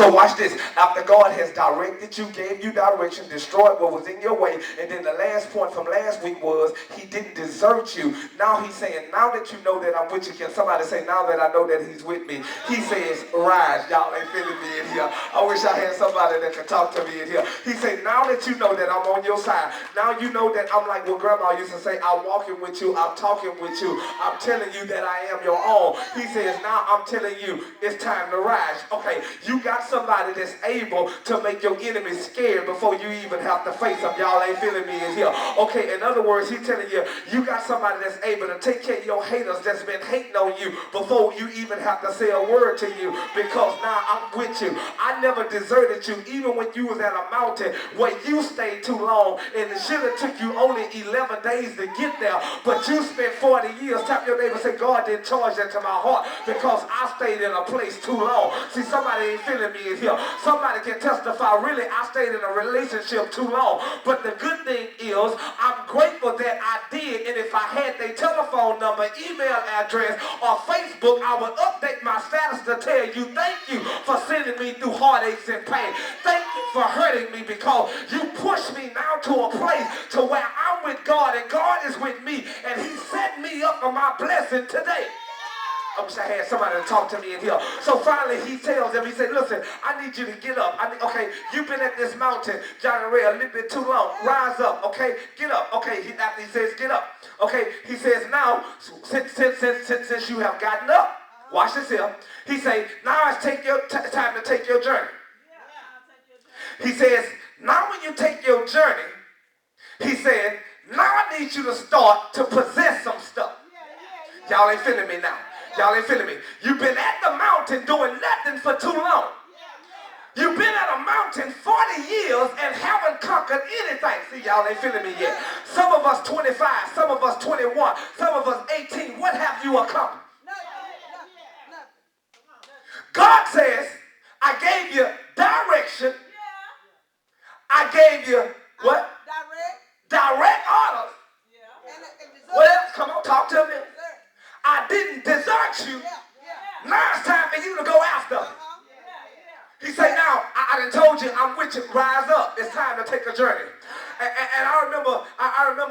So watch this. After God has directed you, gave you direction, destroyed what was in your way, and then the last point from last week was he didn't desert you. Now he's saying, now that you know that I'm with you, can somebody say, now that I know that he's with me, he says, rise. Y'all ain't feeling me in here. I wish I had somebody that could talk to me in here. He said, now that you know that I'm on your side, now you know that I'm like what grandma used to say, I'm walking with you, I'm talking with you, I'm telling you that I am your own. He says, now I'm telling you, it's time to rise. Okay, you got somebody that's able to make your enemies scared before you even have to face them. Y'all ain't feeling me in here. Okay, in other words, he's telling you, you got somebody that's able to take care of your haters that's been hating on you before you even have to say a word to you, because now I'm with you. I never deserted you, even when you was at a mountain where you stayed too long, and it should have took you only 11 days to get there, but you spent 40 years. Tap your neighbor and say, God didn't charge that to my heart because I stayed in a place too long. See, somebody ain't feeling me in here. Somebody can testify, really, I stayed in a relationship too long. But the good thing is, I'm grateful that I did. And if I had their telephone number, email address, or Facebook, I would update my status to tell you, thank you for sending me through heartaches and pain. Thank you for hurting me, because you pushed me now to a place to where I'm with God and God is with me. And he set me up for my blessing today. I wish I had somebody to talk to me in here. So finally he tells them, he said, listen, I need you to get up. Okay, you've been at this mountain, John Ray, a little bit too long. Rise up, okay? Get up. Okay, after he says get up. Okay, he says now, since you have gotten up, watch this here. He says, now it's time to take your journey. He says, now when you take your journey, he said, now I need you to start to possess some stuff. Y'all ain't feeling me now. Y'all ain't feeling me. You've been at the mountain doing nothing for too long. You've been at a mountain 40 years and haven't conquered anything. See, y'all ain't feeling me yet. Some of us 25, some of us 21, some of us 18. What have you accomplished? God says, I gave you direction. I gave you what? Direct orders. What else? Come on, talk to me. I didn't desert you. Now it's time for you to go after. He said, now, I done told you I'm with you. Rise up. It's time to take a journey. And I remember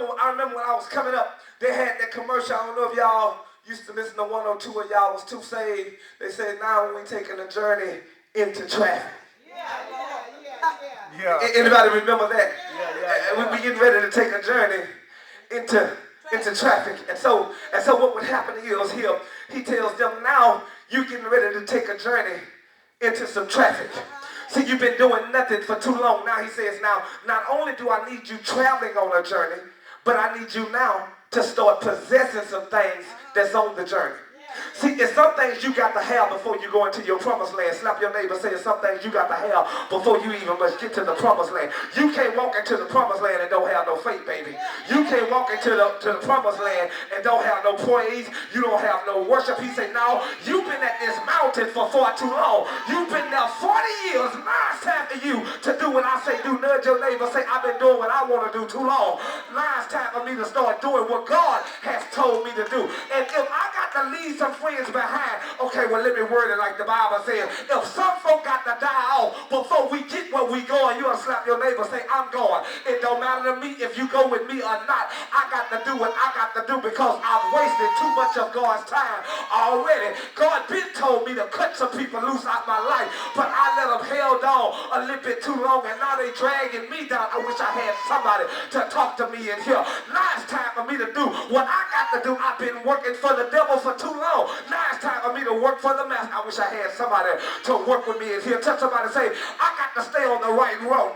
when I was coming up, they had that commercial. I don't know if y'all used to listen to 102 or y'all was too saved. They said, now when we taking a journey into traffic. Yeah. Anybody remember that? Yeah. We getting ready to take a journey into traffic. And so what would happen is here, he tells them, now you're getting ready to take a journey into some traffic. See, you've been doing nothing for too long. Now he says, now, not only do I need you traveling on a journey, but I need you now to start possessing some things that's on the journey. See, it's some things you got to have before you go into your promised land. Slap your neighbor, say it's some things you got to have before you even must get to the promised land. You can't walk into the promised land and don't have no faith, baby. You can't walk into the promised land and don't have no praise. You don't have no worship. He said, no, you've been at this mountain for far too long. You've been there 40 years. Now it's time for you to do what I say do. Nudge your neighbor, say, I've been doing what I want to do too long. Now it's time for me to start doing what God has told me to do. And if I got to leave some friends behind, okay, well, let me word it like the Bible says. If some folk got to die off before we get where we going, you'll slap your neighbor, say, I'm going. It don't matter to me if you go with me or not. I got to do what I got to do because I've wasted too much of God's time already. God been told me to cut some people loose out my life, but I let them held on a little bit too long, and now they dragging me down. I wish I had somebody to talk to me in here. Now it's time for me to do what I got to do. I've been working for the devil for too long. Now it's time for me to work for the master. I wish I had somebody to work with me in here. Tell somebody, say, I got to stay on the right road.